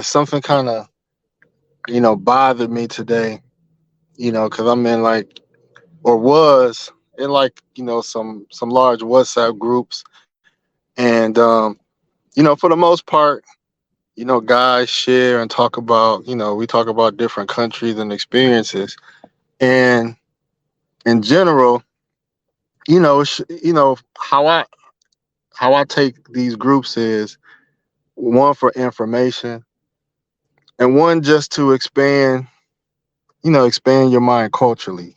something kind of bothered me today. Because I'm in like or was in like some large WhatsApp groups, and for the most part, guys share and talk about we talk about different countries and experiences, and in general, how I take these groups is one for information and one just to expand your mind culturally.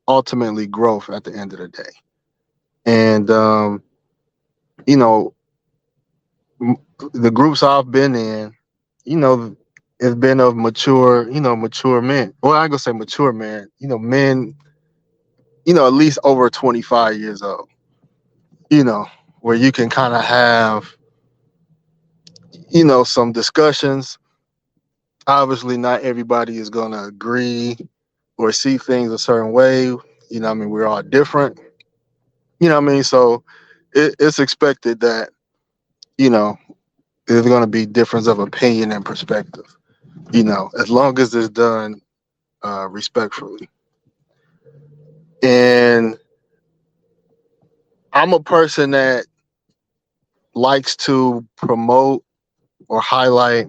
Ultimately growth at the end of the day. And you know, the groups I've been in, you know, it's been of mature men. Well, I ain't gonna say mature men. Men, at least over 25 years old. You know, where you can kind of have, some discussions. Obviously, not everybody is gonna agree or see things a certain way. We're all different. So it's expected that you know there's going to be difference of opinion and perspective. As long as it's done respectfully. And I'm a person that likes to promote or highlight,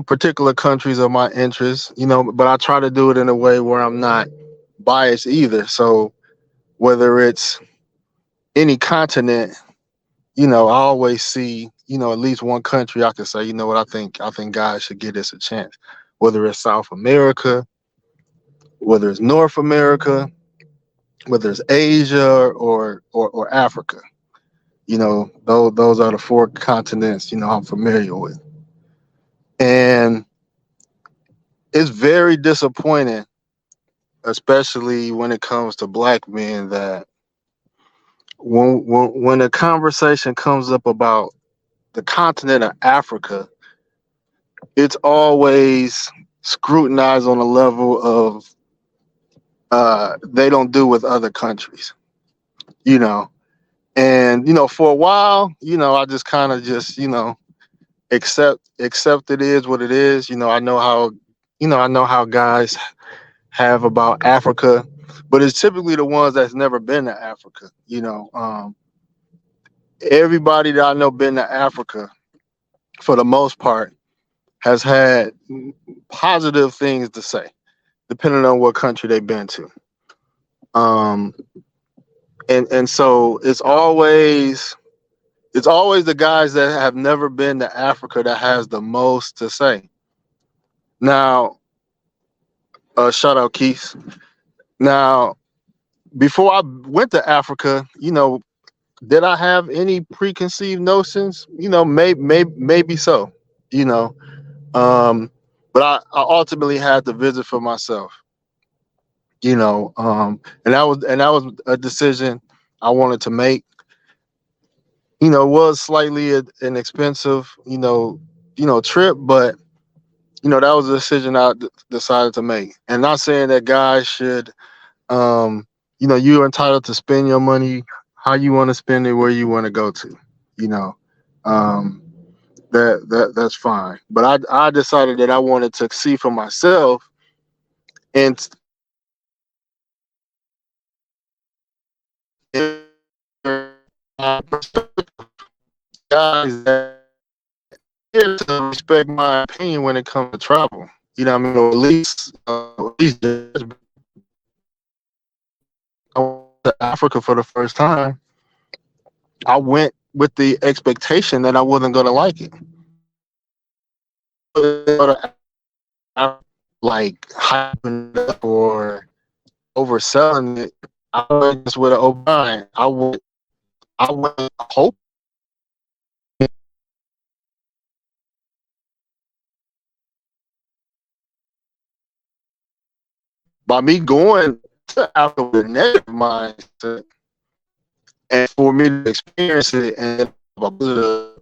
particular countries of my interest. But I try to do it in a way where I'm not biased either. So whether it's any continent, I always see, at least one country I can say, you know what, I think guys should give this a chance. Whether it's South America, whether it's North America, whether it's Asia or Africa. Those are the four continents, I'm familiar with. And it's very disappointing, especially when it comes to black men, that when a conversation comes up about the continent of Africa, it's always scrutinized on a level of they don't do with other countries, you know. And for a while, I just kind of just accept it is what it is. I know how guys have about Africa, but it's typically the ones that's never been to Africa. Everybody that I know been to Africa for the most part has had positive things to say, depending on what country they've been to. Um, and so it's always the guys that have never been to Africa that has the most to say. Now, shout out Keith. Now, before I went to Africa, did I have any preconceived notions? Maybe so. You know, um, but I ultimately had to visit for myself. And that was a decision I wanted to make. It was slightly an expensive, trip, but that was a decision I decided to make. And not saying that guys should, you're entitled to spend your money how you want to spend it, where you want to go to, you know, um, that's fine. But I decided that I wanted to see for myself and guys that here to respect my opinion when it comes to travel. Or at least I went to Africa for the first time. I went with the expectation that I wasn't gonna like it. Like hyping it up or overselling it. I went just with an open mind. I went hope by me going to Africa with a negative mindset and for me to experience it and have a positive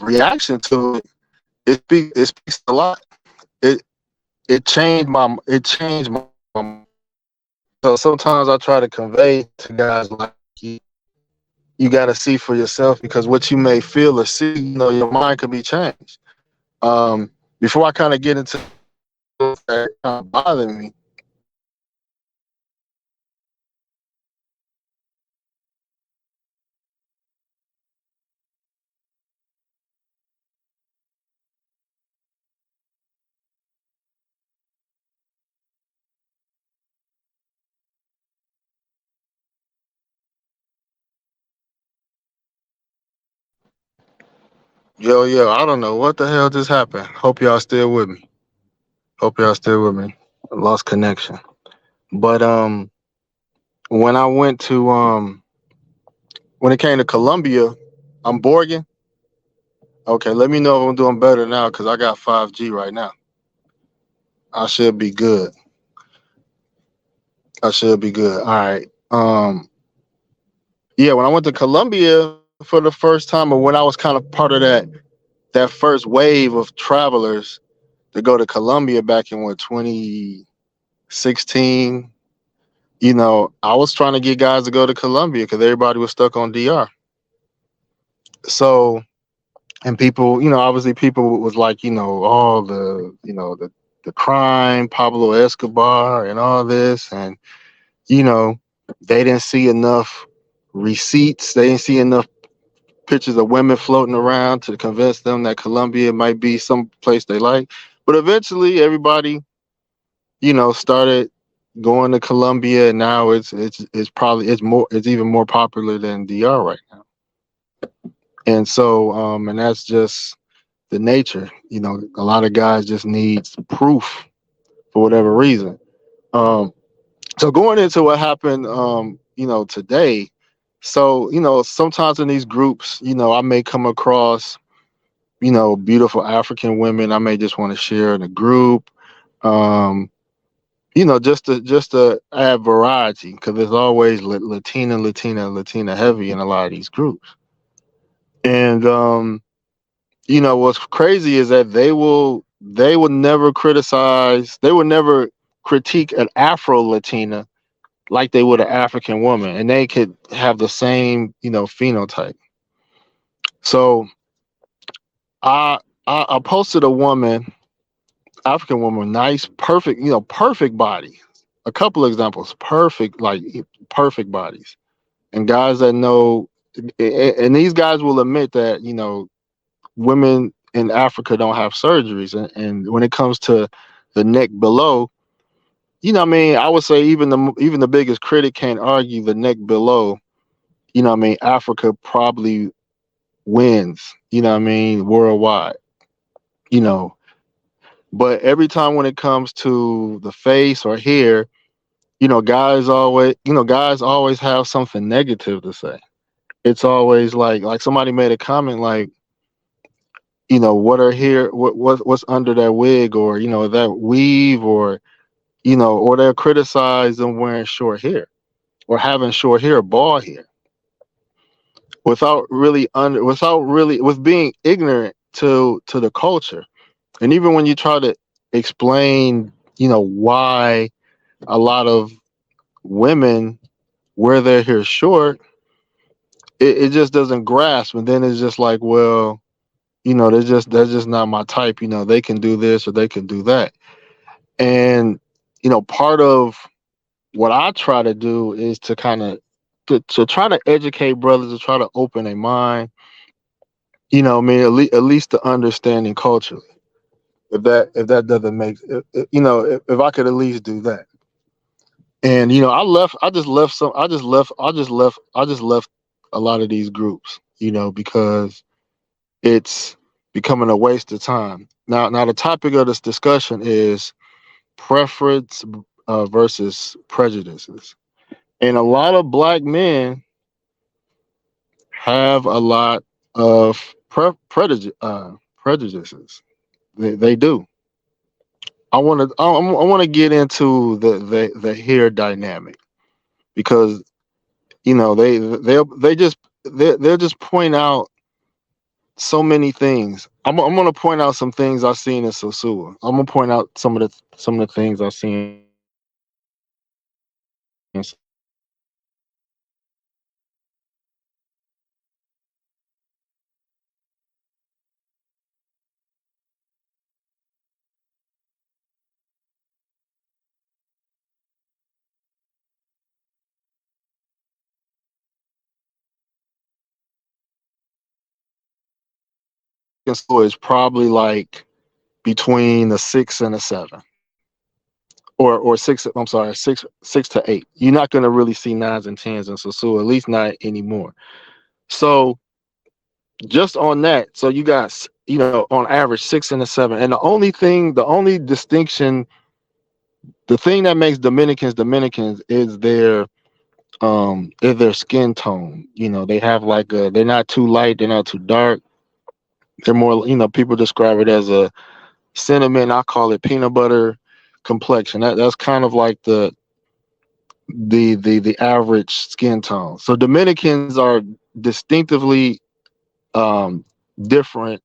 reaction to it, it speaks a lot. It it changed my so sometimes I try to convey to guys like you you got to see for yourself, because what you may feel or see, your mind could be changed. Before I kind of get into that kind of bothering me, yo, I don't know what the hell just happened. Hope y'all still with me. Hope y'all still with me. I lost connection. But when I went to when it came to Colombia, I'm Borgin. Okay, let me know if I'm doing better now because I got 5G right now. I should be good. I should be good. All right. Yeah, when I went to Colombia for the first time, or when I was kind of part of that first wave of travelers to go to Colombia back in what 2016, I was trying to get guys to go to Colombia because everybody was stuck on DR. So, and people, obviously people was like, all the crime, Pablo Escobar and all this, and you know, they didn't see enough receipts. They didn't see enough pictures of women floating around to convince them that Colombia might be some place they like. But eventually, everybody, started going to Colombia, and now it's even more popular than DR right now. And so, and that's just the nature. A lot of guys just need proof for whatever reason. Um, so going into what happened, today. So, sometimes in these groups, I may come across, beautiful African women. I may just want to share in a group. Um, just to add variety, because there's always Latina heavy in a lot of these groups. And what's crazy is that they will never criticize, they will never critique an Afro Latina like they would an African woman, and they could have the same, phenotype. So I I posted a woman, African woman, nice, perfect, perfect body. A couple of examples, perfect, like perfect bodies, and guys that know, and these guys will admit that women in Africa don't have surgeries, and when it comes to the neck below, what I mean, I would say even the biggest critic can't argue the neck below. What I mean, Africa probably wins. What I mean, worldwide. You know, but every time when it comes to the face or hair, guys always have something negative to say. It's always like somebody made a comment like, what are hair, what's under that wig, or that weave, or they'll criticize them wearing short hair or having short hair, bald hair, with being ignorant to the culture. And even when you try to explain, why a lot of women wear their hair short, it just doesn't grasp. And then it's just like, well, that's just not my type. They can do this or they can do that. And part of what I try to do is to kind of to try to educate brothers, to try to open their mind. I mean, at least the understanding culturally. If that doesn't make, if I could at least do that. And I just left a lot of these groups, because it's becoming a waste of time. Now the topic of this discussion is preference versus prejudices, and a lot of black men have a lot of prejudices. They do. I want to get into the hair dynamic, because they'll just point out so many things. I'm gonna point out some things I've seen in Sosua. I'm gonna point out some of the things I've seen in Sosua. And score is probably like between a 6 and a 7, or 6. I'm sorry, 6 to 8. You're not going to really see 9s and 10s in Sasua, at least not anymore. So just on that, so you got, on average 6 and a 7, and the only distinction, the thing that makes Dominicans is their skin tone. They have like they're not too light, they're not too dark. They're more, people describe it as a cinnamon. I call it peanut butter complexion. That's kind of like the average skin tone. So Dominicans are distinctively um, different,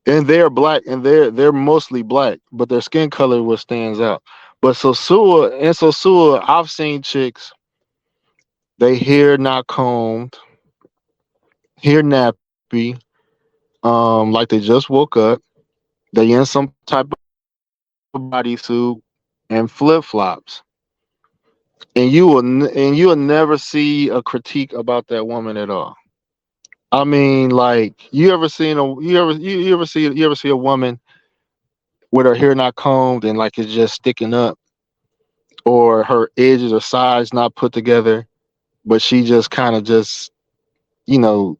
and they're black, and they're mostly black, but their skin color what stands out. But Sosua, I've seen chicks, they hair not combed, hair nappy, like they just woke up. They in some type of bodysuit and flip flops, and you'll never see a critique about that woman at all. I mean, like, you ever see a woman with her hair not combed and like it's just sticking up, or her edges or sides not put together, but she just kind of just you know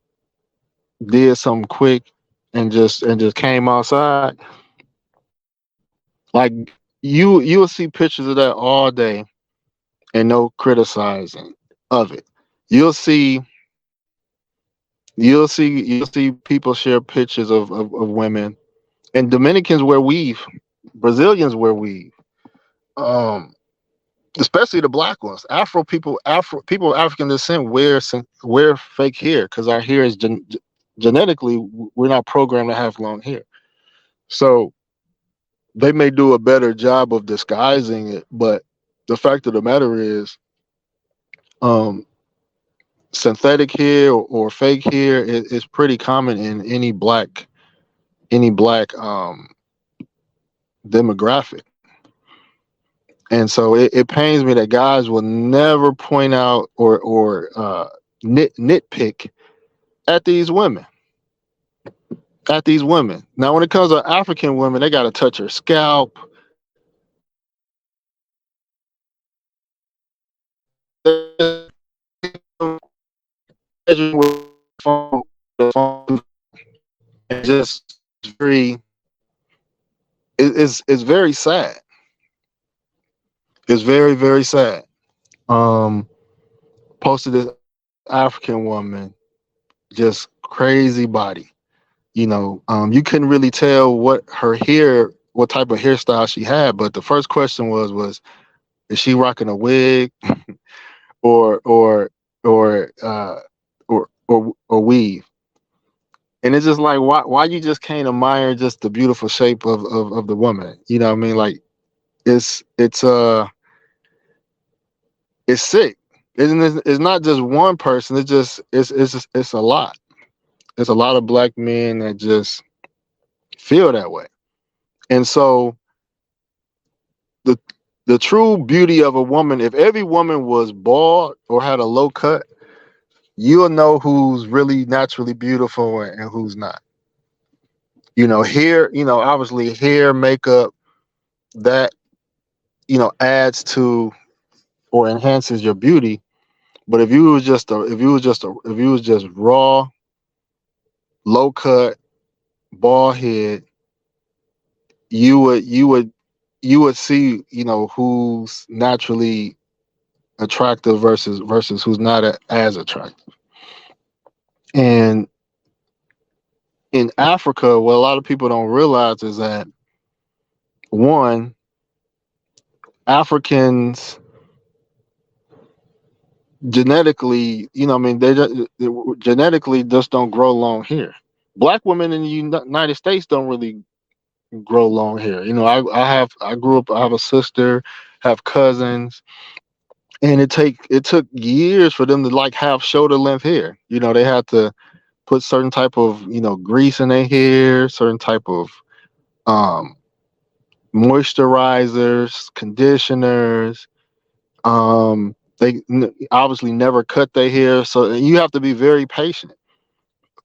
did something quick and just came outside. Like, you'll see pictures of that all day and no criticizing of it. You'll see you'll see people share pictures of women, and Dominicans wear weave, Brazilians wear weave. Um, Especially the black ones. People of African descent wear fake hair because our hair is genetically, we're not programmed to have long hair. So they may do a better job of disguising it, but the fact of the matter is, um, synthetic hair or fake hair is pretty common in any black demographic. And so it pains me that guys will never point out or nitpick at these women. At these women. Now, when it comes to African women, they got to touch her scalp. And just very, it's very sad. It's very, very sad. Um, Posted this African woman, just crazy body. You couldn't really tell what type of hairstyle she had. But the first question was, is she rocking a wig, or or or weave? And it's just like, why you just can't admire just the beautiful shape of the woman? You know what I mean? Like, it's it's uh it's sick. It's not just one person. It's a lot. It's a lot of black men that just feel that way. And so the the true beauty of a woman, if every woman was bald or had a low cut, you'll know who's really naturally beautiful and who's not. Hair, obviously hair, makeup, that, adds to or enhances your beauty. But if you was just raw, low cut, bald head, you would you would you would see, who's naturally attractive versus who's not as attractive. And in Africa, what a lot of people don't realize is that, one, Africans genetically, they genetically just don't grow long hair. Black women in the United States don't really grow long hair. I grew up. I have a sister, have cousins, and it took years for them to like have shoulder length hair. They had to put certain type of grease in their hair, certain type of um, moisturizers, conditioners. They obviously never cut their hair, so you have to be very patient.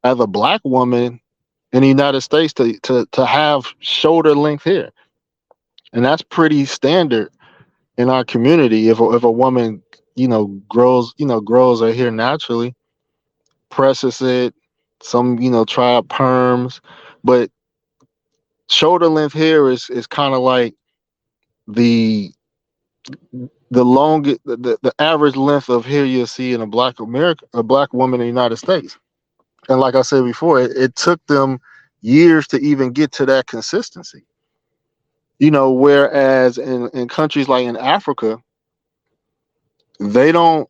As a black woman in the United States to have shoulder length hair, and that's pretty standard in our community. If a woman grows her hair naturally, presses it, some try out perms, but shoulder length hair is kind of like the the average length of hair you'll see in a black woman in the United States. And like I said before, it took them years to even get to that consistency. Whereas in countries like in Africa, they don't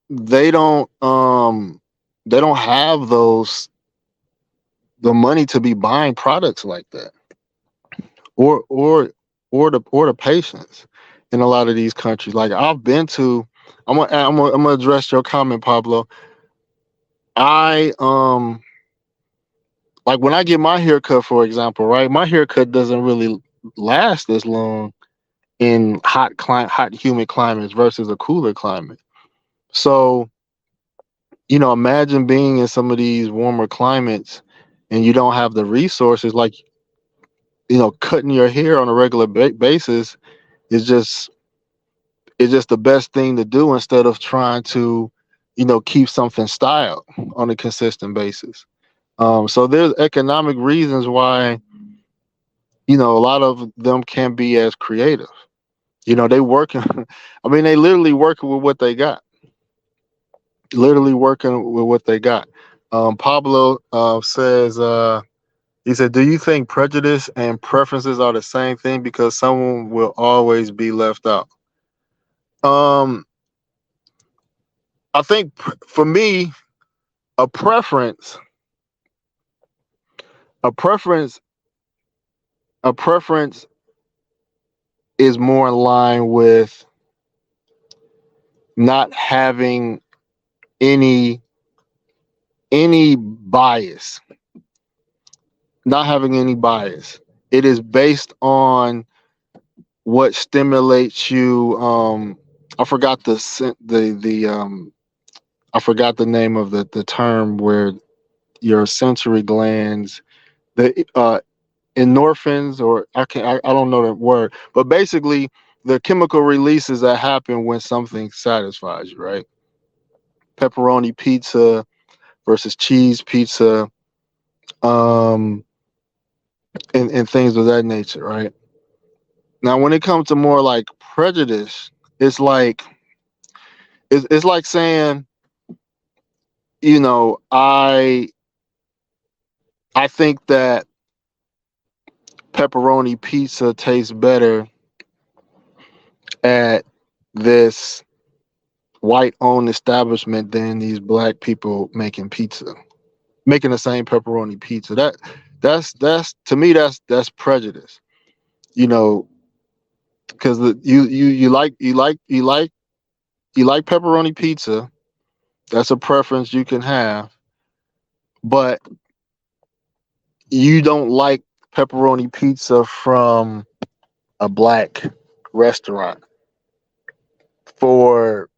they don't um they don't have the money to be buying products like that, or the patience in a lot of these countries. Like I've been to, I'm gonna address your comment, Pablo. I like when I get my haircut, for example, right? My haircut doesn't really last as long in hot humid climates versus a cooler climate. So, imagine being in some of these warmer climates and you don't have the resources, like, cutting your hair on a regular basis is just the best thing to do instead of trying to, keep something styled on a consistent basis. So there's economic reasons why, a lot of them can't be as creative. They working, I mean, they literally working with what they got. Literally working with what they got. Pablo says, he said, "Do you think prejudice and preferences are the same thing because someone will always be left out?" Um, I think for me, a preference, a preference, a preference is more in line with not having any bias, not having any bias. It is based on what stimulates you. I forgot I forgot the name of the term where your sensory glands, the endorphins, or I don't know the word, but basically the chemical releases that happen when something satisfies you, right? Pepperoni pizza versus cheese pizza, um, and things of that nature, right? Now, when it comes to more like prejudice, it's like it's like saying, you know, I think that pepperoni pizza tastes better at this white owned establishment than these black people making pizza, making the same pepperoni pizza. That's to me that's prejudice. You know, because you like pepperoni pizza. That's a preference you can have, but you don't like pepperoni pizza from a black restaurant for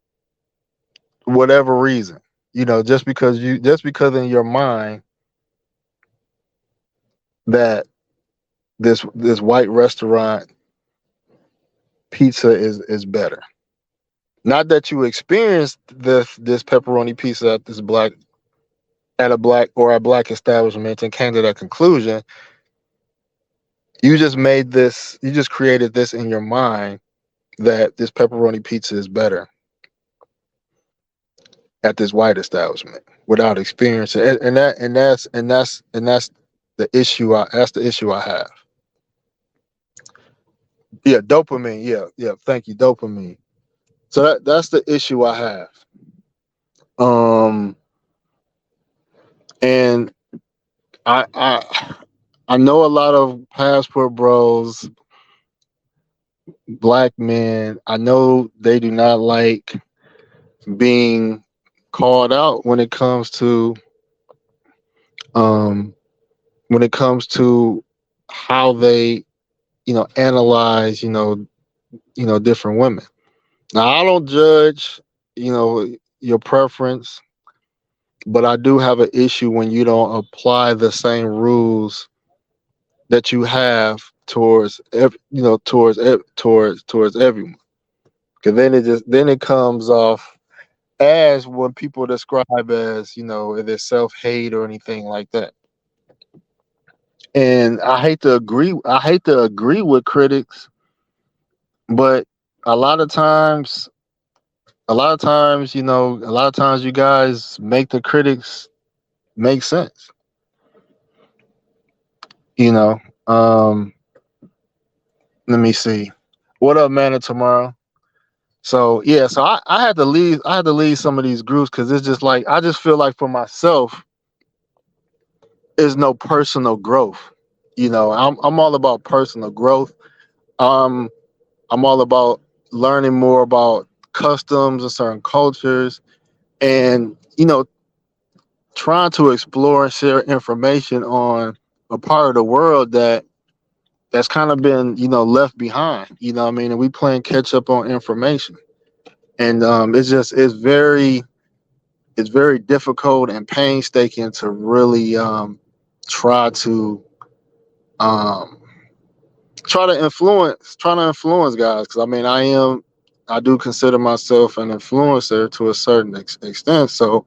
whatever reason. Just because in your mind that this white restaurant pizza is better. Not that you experienced this pepperoni pizza at a black or a black establishment and came to that conclusion. You just created this in your mind that this pepperoni pizza is better at this white establishment without experience. And that's the issue. That's the issue I have. Yeah, dopamine. Yeah, yeah. Thank you, dopamine. So that's the issue I have. Um, and I know a lot of passport bros, black men. I know they do not like being called out um when it comes to how they analyze different women. Now I don't judge your preference. but I do have an issue when you don't apply the same rules that you have towards towards everyone. Because then it comes off as when people describe as either self hate or anything like that. And I hate to agree. I hate to agree with critics, but a lot of times, a lot of times you guys make the critics make sense. You know. Um, Let me see. What up, man? Tomorrow. So yeah, so I had to leave. I had to leave some of these groups because it's just like I just feel like for myself, there's no personal growth. I'm all about personal growth. Um, I'm all about learning more about customs and certain cultures, and trying to explore and share information on a part of the world that's kind of been left behind. What I mean, and we playing catch up on information, and it's very difficult and painstaking to really try to um, trying to influence guys, because I mean I do consider myself an influencer to a certain extent. So,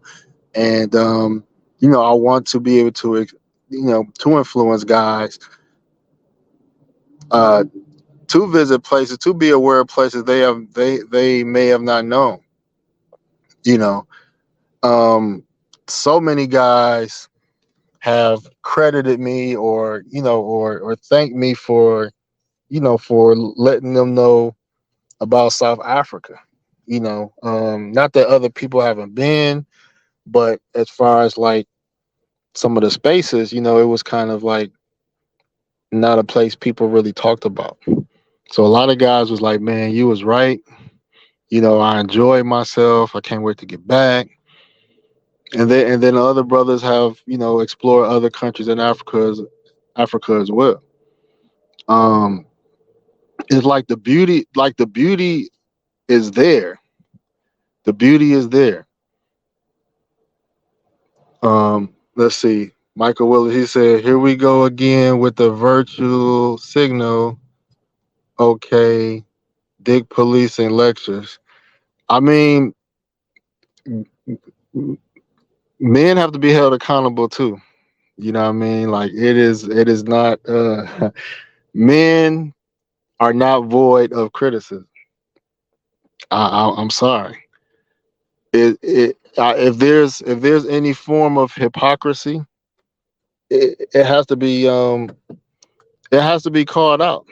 and I want to be able to to influence guys uh, to visit places, to be aware of places they may have not known. You know, so many guys have credited me, or or thanked me for for letting them know about South Africa. Not that other people haven't been, but as far as like some of the spaces, it was kind of like not a place people really talked about. So a lot of guys was like, "Man, you was right. I enjoyed myself. I can't wait to get back." And then other brothers have explored other countries in Africa as well. Um, it's like the beauty is there. The beauty is there. Let's see. Michael Willis, he said, "Here we go again with the virtual signal. Okay, dick policing lectures." I mean, men have to be held accountable too. You know what I mean? Like it is not men are not void of criticism. I'm sorry. If there's any form of hypocrisy, it has to be called out.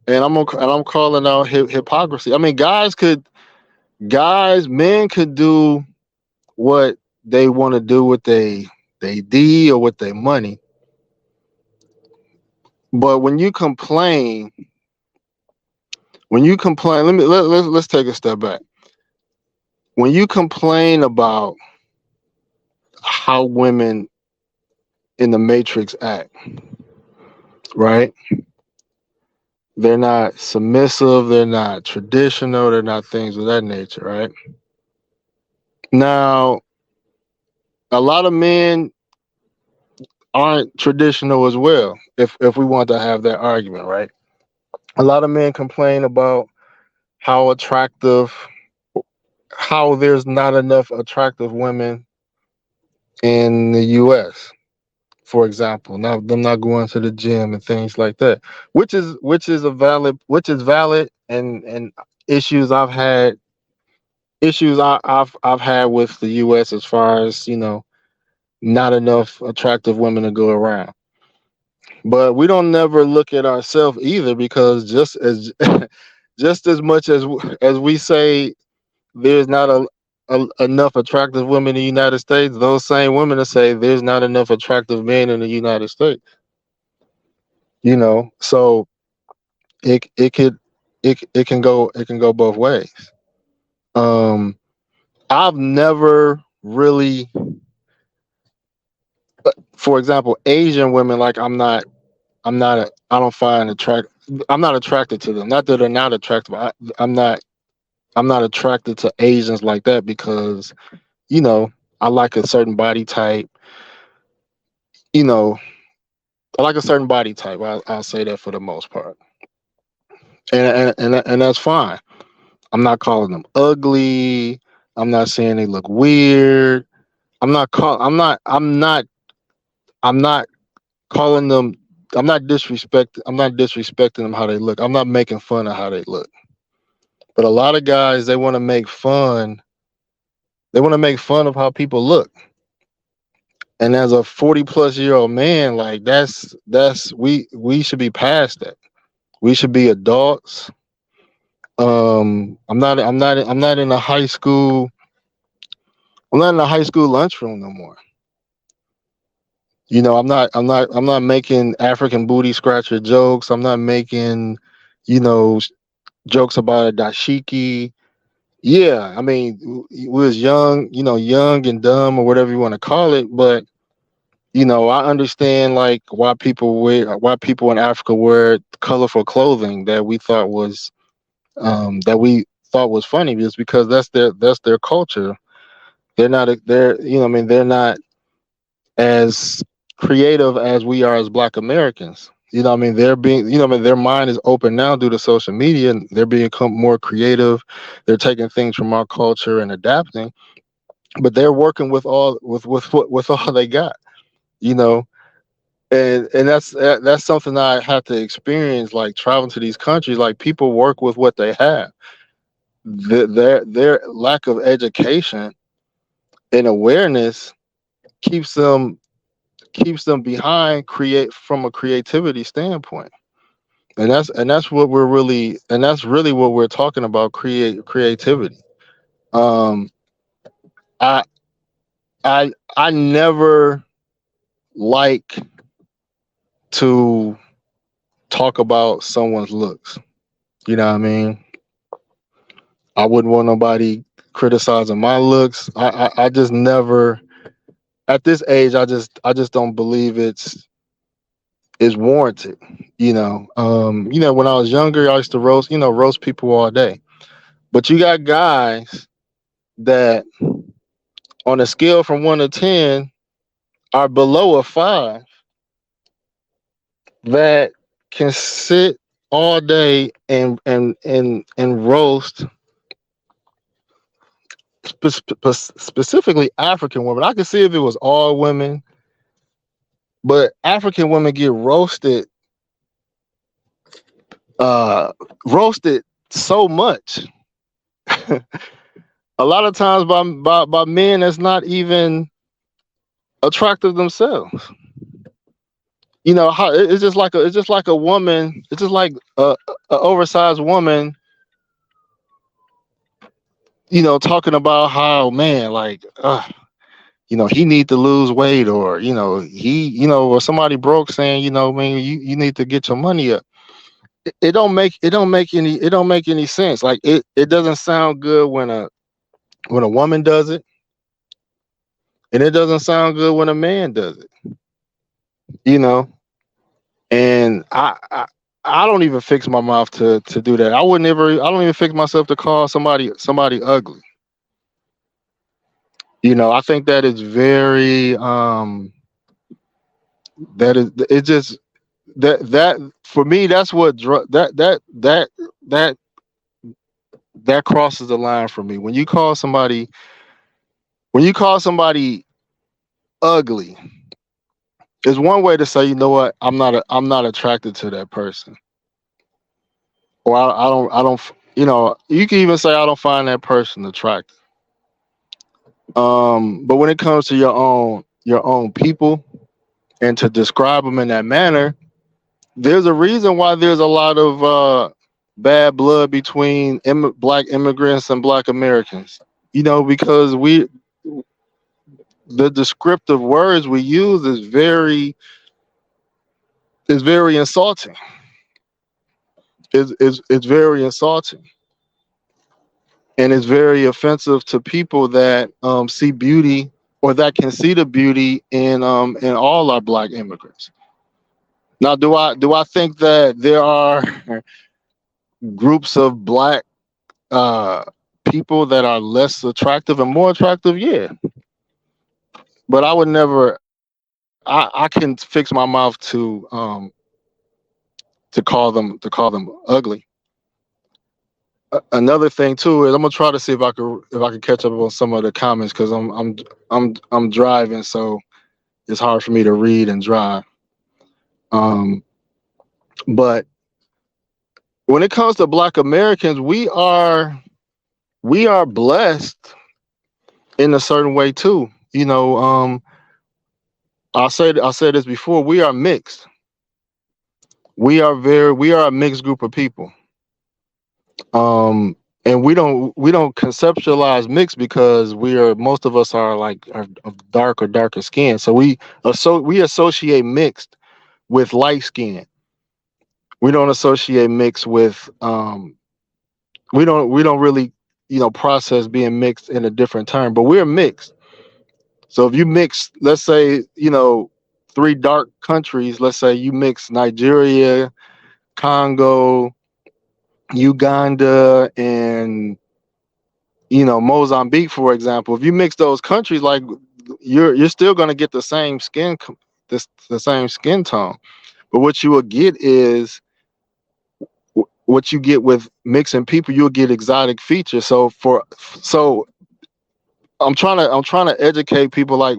And I'm calling out hypocrisy. I mean, men could do what they want to do with they D or with their money, but let's take a step back. When you complain about how women in the Matrix act, right? They're not submissive, they're not traditional, they're not things of that nature, right? Now, a lot of men aren't traditional as well. If we want to have that argument, right? A lot of men complain about how attractive, how there's not enough attractive women in the U.S. For example, now them not going to the gym and things like that, which is valid, and issues I've had with the U.S. as far as not enough attractive women to go around. But we don't never look at ourselves either, because just as just as much as we say there's not enough attractive women in the United States, those same women will say there's not enough attractive men in the United States. So it could it can go both ways. Um, I've never really, for example, Asian women, like I don't find I'm not attracted to them. Not that they're not attractive. I'm not attracted to Asians like that, because you know I like a certain body type. You know, I like a certain body type. I'll say that for the most part, and that's fine. I'm not calling them ugly. I'm not saying they look weird. I'm not calling them. I'm not disrespecting them how they look. I'm not making fun of how they look. But a lot of guys, they want to make fun. They want to make fun of how people look. And as a 40-plus-year-old man, like that's we should be past that. We should be adults. I'm not in a high school. I'm not in a high school lunchroom no more. I'm not making African booty scratcher jokes. I'm not making, you know, jokes about a dashiki. Yeah, I mean, we was young, young and dumb or whatever you want to call it, but I understand like why people in Africa wear colorful clothing that we thought was funny, just because that's their culture. They're I mean, they're not as creative as we are as Black Americans. I mean, they're being, I mean, their mind is open now due to social media, and they're become more creative. They're taking things from our culture and adapting, but they're working with all they got, you know. And that's something I had to experience, like traveling to these countries. Like, people work with what they have. Their lack of education and awareness keeps them behind create from a creativity standpoint. And that's what we're really and that's really what we're talking about, creativity. um i I never like to talk about someone's looks. You know what I mean? I wouldn't want nobody criticizing my looks. I just never, at this age, I just don't believe it's warranted. When I was younger, I used to roast people all day. But you got guys that, on a scale from 1 to 10, are below a 5, that can sit all day and roast specifically African women. I could see if it was all women, but African women get uh, roasted so much. A lot of times by men that's not even attractive themselves. How it's just like a woman. It's just like a oversized woman. Talking about how, man, like, he need to lose weight, or or somebody broke saying, man, you need to get your money up. It don't make any sense. Like, it doesn't sound good when a woman does it, and it doesn't sound good when a man does it. You know, and I don't even fix my mouth to do that. I don't even fix myself to call somebody ugly. I think that is very that is it just that for me, that's what that that crosses the line for me. When you call somebody ugly, is one way to say, you know what, I'm not attracted to that person. Or I don't you can even say, I don't find that person attractive. But when it comes to your own people, and to describe them in that manner, there's a reason why there's a lot of bad blood between Black immigrants and Black Americans. Because the descriptive words we use is very insulting. It's very insulting, and it's very offensive to people that see beauty, or that can see the beauty in all our Black immigrants. Now, do I think that there are groups of Black uh, people that are less attractive and more attractive? Yeah, but I would never. I can fix my mouth to call them ugly. Another thing too is I'm gonna try to see if I can catch up on some of the comments because I'm driving, so it's hard for me to read and drive. Um, but when it comes to Black Americans, we are blessed in a certain way too. You know, I said this before. We are mixed. We are a mixed group of people. And we don't conceptualize mixed because we are most of us are like are of dark or darker skin. So we associate mixed with light skin. We don't associate mixed with we don't really process being mixed in a different term, but we're mixed. So if you mix, let's say, three dark countries, let's say you mix Nigeria, Congo, Uganda, and Mozambique, for example. If you mix those countries, like you're still going to get the same the same skin tone. But what you will get is what you get with mixing people. You'll get exotic features. So I'm trying to educate people. Like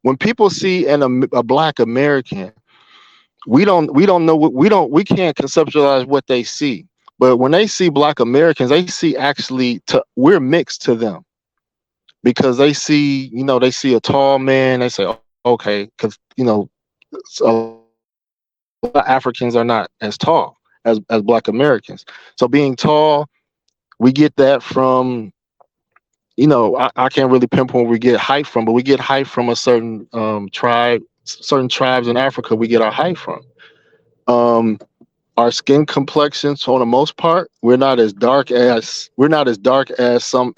when people see a Black American, we don't know what we can't conceptualize what they see. But when they see Black Americans, they see actually we're mixed to them because they see a tall man. They say, okay, because a lot of Africans are not as tall as Black Americans. So being tall, we get that from I can't really pinpoint where we get height from, but we get height from a certain certain tribes in Africa. We get our height from. Um, our skin complexions, for the most part, we're not as dark as some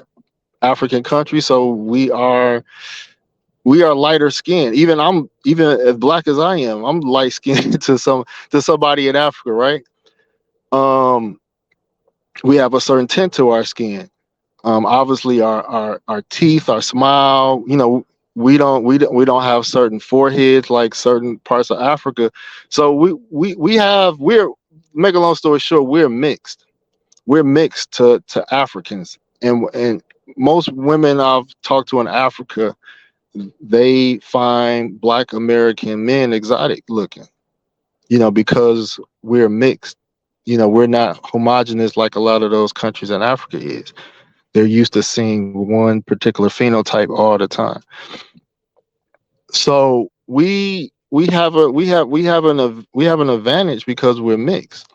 African countries. So we are lighter skinned. Even as black as I am, I'm light skinned to somebody in Africa, right? Um, we have a certain tint to our skin. Obviously, our teeth, our smile. We don't have certain foreheads like certain parts of Africa. So we're make a long story short, we're mixed. We're mixed to Africans, and most women I've talked to in Africa, they find Black American men exotic looking. Because we're mixed. We're not homogenous like a lot of those countries in Africa is. They're used to seeing one particular phenotype all the time. So we have an advantage because we're mixed,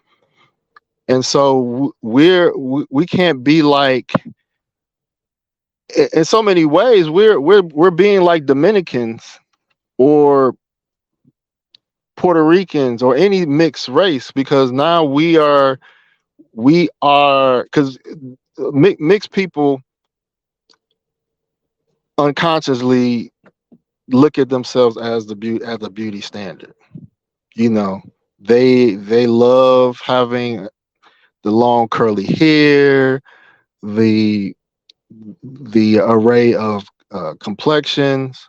and so we can't be like in so many ways we're being like Dominicans or Puerto Ricans or any mixed race because now we are because mixed people unconsciously look at themselves as the beauty standard. You know, they love having the long curly hair, the array of complexions,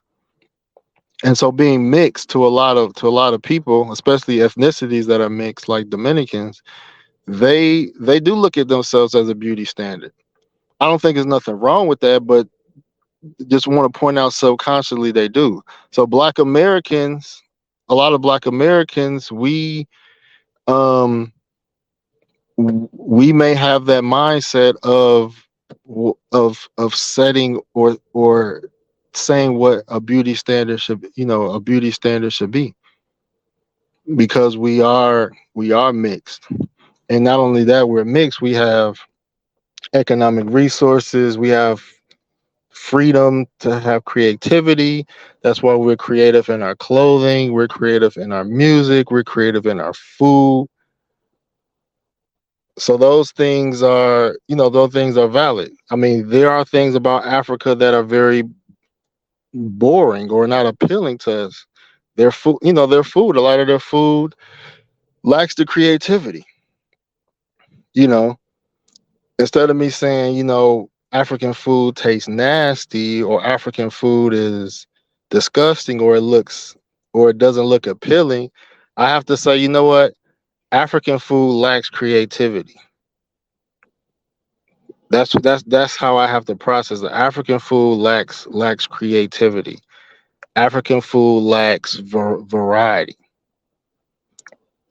and so being mixed to a lot of people, especially ethnicities that are mixed, like Dominicans, they do look at themselves as a beauty standard. I don't think there's nothing wrong with that, but just want to point out subconsciously they do. So Black Americans, a lot of Black Americans, um we may have that mindset of setting or saying what a beauty standard a beauty standard should be because we are mixed. And not only that, we're mixed, we have economic resources, we have freedom to have creativity. That's why we're creative in our clothing, we're creative in our music, we're creative in our food. So those things are valid. I mean, there are things about Africa that are very boring or not appealing to us. Their food, a lot of their food lacks the creativity. You know, instead of me saying, African food tastes nasty or African food is disgusting or it doesn't look appealing, I have to say, you know what? African food lacks creativity. That's how I have to process it. African food lacks creativity. African food lacks variety.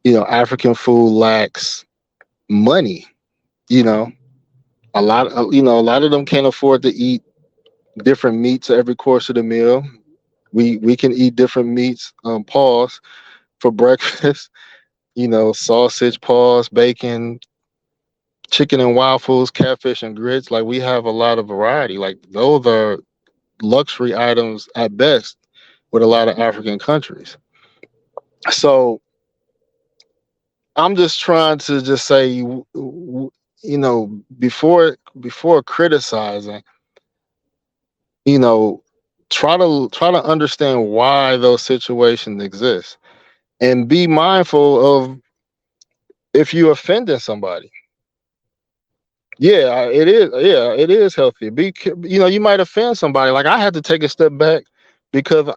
African food lacks money. You know, a lot of them can't afford to eat different meats every course of the meal. We can eat different meats, pause, for breakfast. Sausage, pause, bacon, chicken and waffles, catfish and grits. Like, we have a lot of variety. Like, those are luxury items at best with a lot of African countries. So I'm just trying to just say, before criticizing, you know, try to understand why those situations exist, and be mindful of if you offended somebody. Yeah, it is. Yeah, it is healthy. You might offend somebody. Like, I had to take a step back because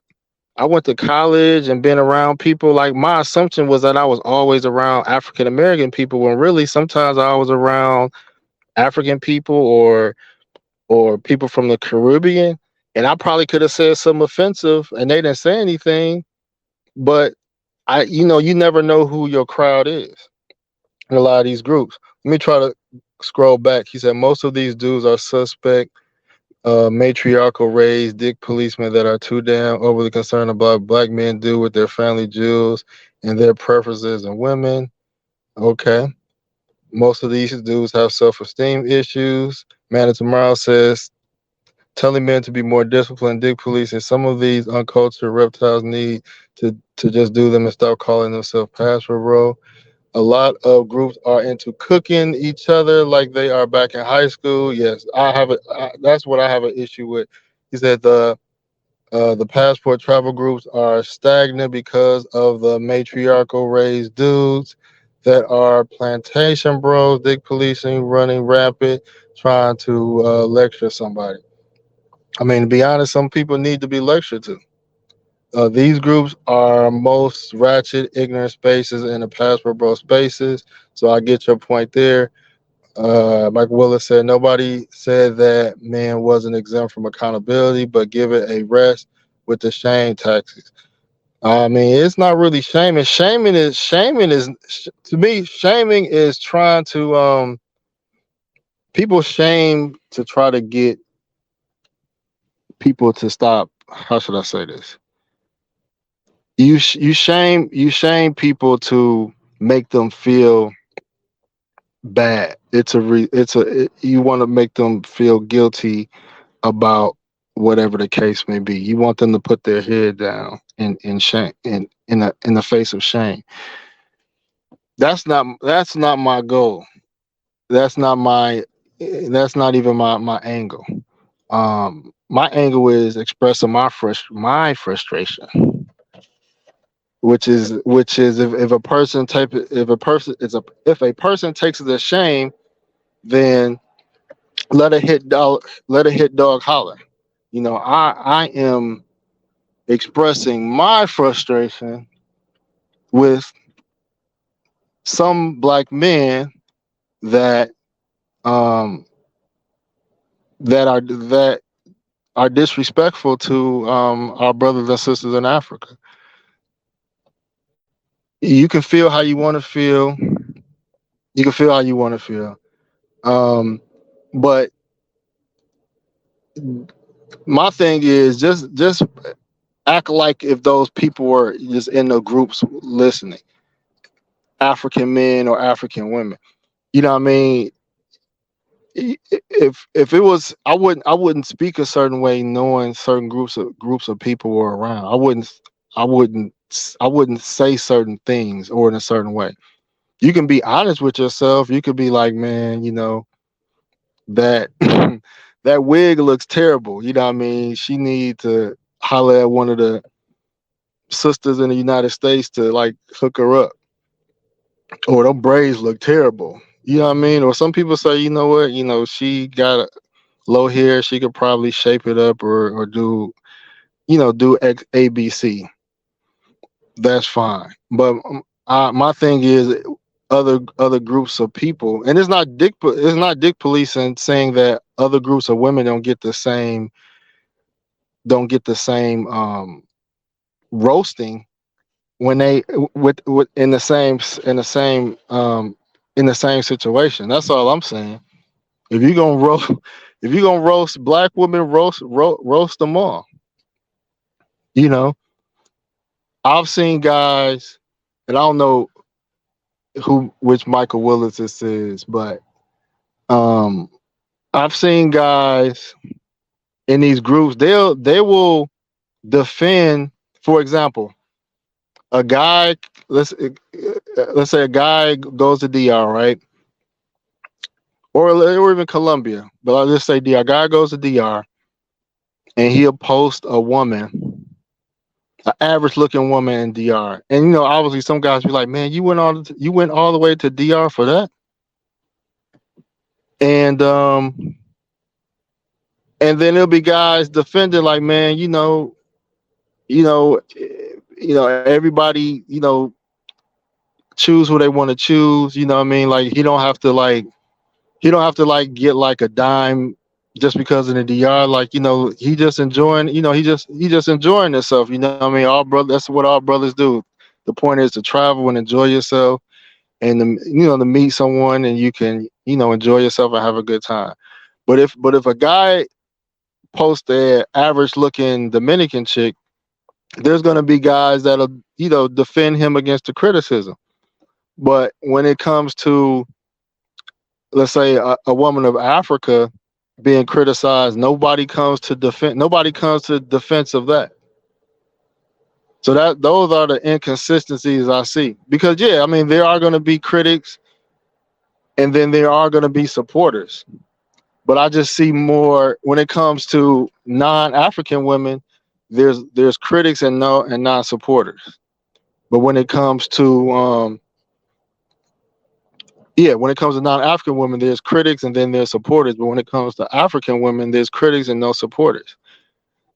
I went to college and been around people. Like, my assumption was that I was always around African American people, when really sometimes I was around African people or people from the Caribbean, and I probably could have said something offensive, and they didn't say anything. But you never know who your crowd is in a lot of these groups. Let me try to scroll back. He said most of these dudes are suspect, matriarchal raised dick policemen that are too damn overly concerned about black men do with their family jewels and their preferences in women. Okay. Most of these dudes have self-esteem issues. Man of Tomorrow says telling men to be more disciplined, dick police, and some of these uncultured reptiles need to just do them and stop calling themselves pastoral, bro. A lot of groups are into cooking each other like they are back in high school. Yes, that's what I have an issue with. He said the passport travel groups are stagnant because of the matriarchal raised dudes that are plantation bros, dick policing, running rampant, trying to lecture somebody. I mean, to be honest, some people need to be lectured to. These groups are most ratchet, ignorant spaces in the passport bro spaces. So I get your point there. Mike Willis said nobody said that man wasn't exempt from accountability, but give it a rest with the shame taxes. I mean, it's not really shaming. Shaming is to me. Shaming is trying to people shame to try to get people to stop. How should I say this? You shame people to make them feel bad. You want to make them feel guilty about whatever the case may be. You want them to put their head down in shame, in the face of shame. That's not my goal. That's not my that's not even my angle. My angle is expressing my frustration, which is if a person type if a person is a if a person takes the shame, then let a hit dog holler. I am expressing my frustration with some black men that um that are disrespectful to our brothers and sisters in Africa. You can feel how you want to feel. You can feel how you want to feel. But my thing is just act like if those people were just in the groups listening, African men or African women. You know what I mean? If it was, I wouldn't speak a certain way knowing certain groups of people were around. I wouldn't say certain things or in a certain way. You can be honest with yourself. You could be like, man, that that wig looks terrible. You know what I mean? She need to holler at one of the sisters in the United States to like hook her up. Or them braids look terrible. You know what I mean? Or some people say, you know what, she got low hair, she could probably shape it up or do do X, A, B, C. That's fine. But my thing is other groups of people, and it's not dick policing saying that other groups of women don't get the same roasting when they with in the same situation. That's all I'm saying. If you gonna roast if you gonna roast black women, roast them all. You know, I've seen guys, and I don't know which Michael Willis this is, but um, I've seen guys in these groups. They will defend, for example, a guy. Let's say a guy goes to DR, right, or even Colombia, but I'll just say DR. A guy goes to DR, and he'll post a woman, an average looking woman in DR, and obviously some guys be like, "Man, you went all the way to DR for that," and then there'll be guys defending like, "Man, you know, everybody, choose who they want to choose. You know what I mean? Like he don't have to get like a dime just because of the DR. Like, he just enjoying, he just enjoying himself. You know what I mean? All brothers, that's what all brothers do. The point is to travel and enjoy yourself and to meet someone and you can, enjoy yourself and have a good time. But if a guy posts a average looking Dominican chick, there's going to be guys that'll defend him against the criticism. But when it comes to, let's say, a woman of Africa being criticized, nobody comes to defense of that. So those are the inconsistencies I see. Because yeah, I mean, there are going to be critics and then there are going to be supporters. But I just see more when it comes to non-African women, there's critics and non-supporters. But when it comes to when it comes to non-African women, there's critics and then there's supporters. But when it comes to African women, there's critics and no supporters.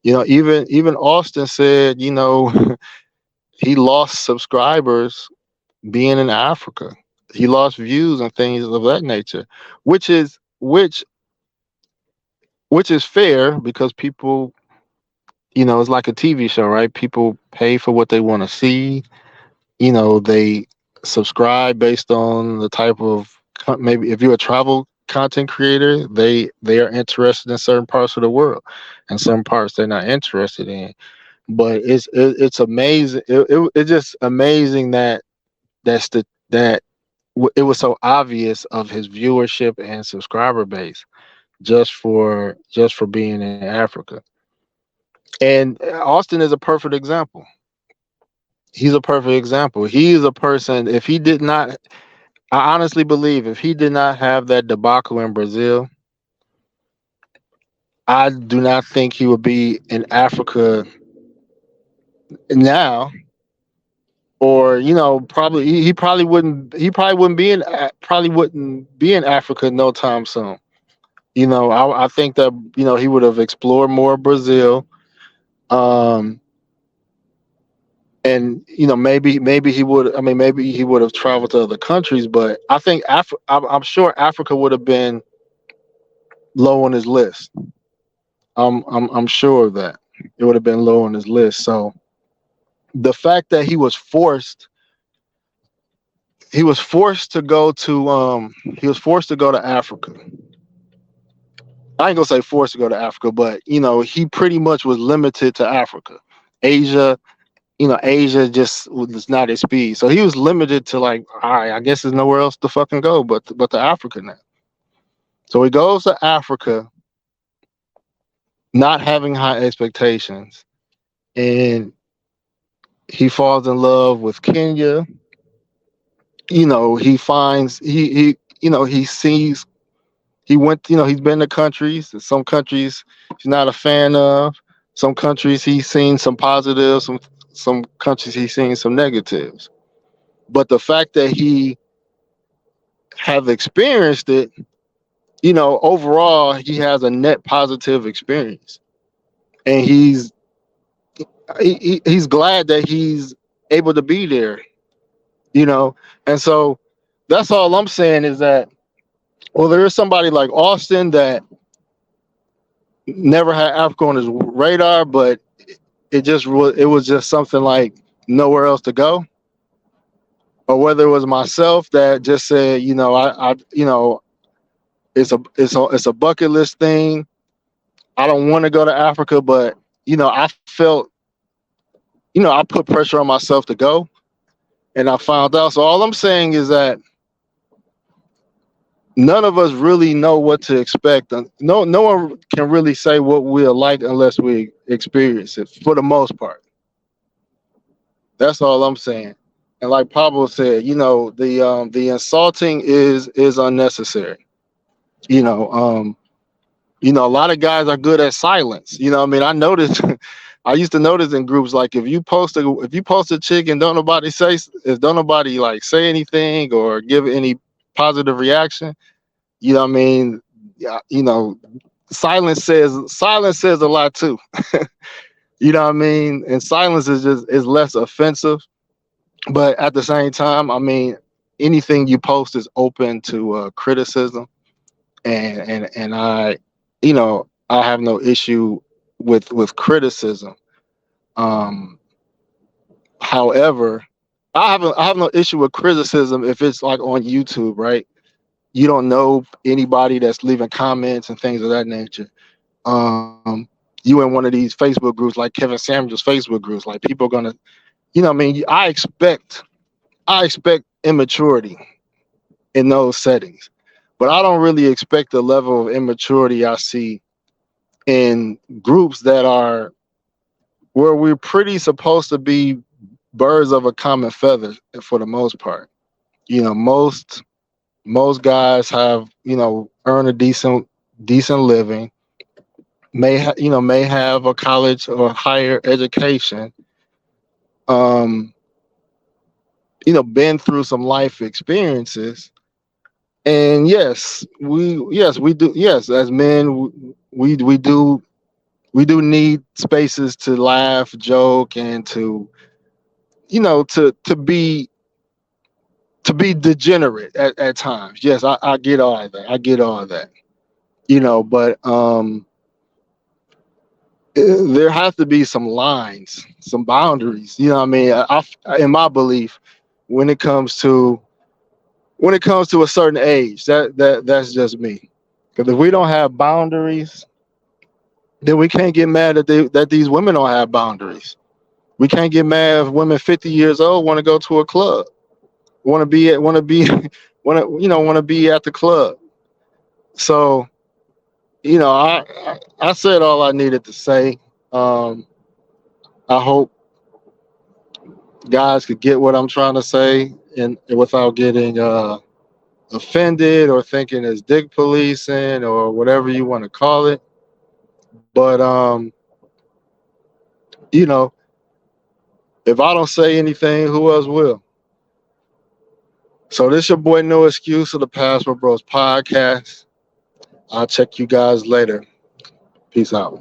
Even Austin said, he lost subscribers being in Africa. He lost views and things of that nature, which is fair because people, it's like a TV show, right? People pay for what they want to see. They subscribe based on the type of maybe if you're a travel content creator, they are interested in certain parts of the world, and some parts they're not interested in. But it's amazing. It's just amazing that it was so obvious of his viewership and subscriber base just for being in Africa. And Austin is a perfect example. He's a perfect example. He is a person. If he did not, I honestly believe if he did not have that debacle in Brazil, I do not think he would be in Africa now. Or probably he wouldn't be in Africa no time soon. I think that he would have explored more Brazil, um, and maybe he would. I mean, maybe he would have traveled to other countries, but I think I'm sure Africa would have been low on his list. I'm sure of that it would have been low on his list. So the fact that he was forced to go to Africa. I ain't gonna say forced to go to Africa, but he pretty much was limited to Africa. Asia, Asia just was not his speed. So he was limited to like, all right, I guess there's nowhere else to fucking go but to Africa now. So he goes to Africa, not having high expectations, and he falls in love with Kenya. He finds he sees he went, he's been to countries. Some countries he's not a fan of. Some countries he's seen some positives. Some countries he's seen some negatives. But the fact that he have experienced it, overall he has a net positive experience, and he's glad that he's able to be there, you know. And so that's all I'm saying is that, well, there is somebody like Austin that never had Africa on his radar, but it was just something like nowhere else to go, or whether it was myself that just said, you know, it's a bucket list thing. I don't want to go to Africa, but I felt, I put pressure on myself to go, and I found out. So all I'm saying is that none of us really know what to expect. No one can really say what we'll like unless we experience it. For the most part, that's all I'm saying. And like Pablo said, the insulting is unnecessary. You know, um, a lot of guys are good at silence. I mean, I noticed. I used to notice in groups, like, if you post a chick and don't nobody like say anything or give any positive reaction, I mean, yeah, silence says a lot too. You know what I mean? And silence is less offensive, but at the same time, I mean, anything you post is open to criticism, and I have no issue with criticism. Um, However, I have no issue with criticism if it's like on YouTube, right? You don't know anybody that's leaving comments and things of that nature. You in one of these Facebook groups like Kevin Samuel's Facebook groups, like people are gonna, I mean, I expect immaturity in those settings, but I don't really expect the level of immaturity I see in groups that are where we're pretty supposed to be birds of a common feather for the most part. Most guys have, earned a decent living, may have a college or higher education, um, been through some life experiences. And yes, we do. Yes, as men, we do need spaces to laugh, joke, and to, to be degenerate at times. Yes, I get all of that. I get all of that. But there have to be some lines, some boundaries. You know what I mean? In my belief, when it comes to a certain age, that's just me. Because if we don't have boundaries, then we can't get mad that these women don't have boundaries. We can't get mad if women 50 years old want to go to a club, want to be want to be at the club. So I said all I needed to say. Um, I hope guys could get what I'm trying to say, and without getting offended or thinking it's dick policing or whatever you want to call it. But you know, if I don't say anything, who else will? So this your boy No Excuse of the Passport Bros podcast. I'll check you guys later. Peace out.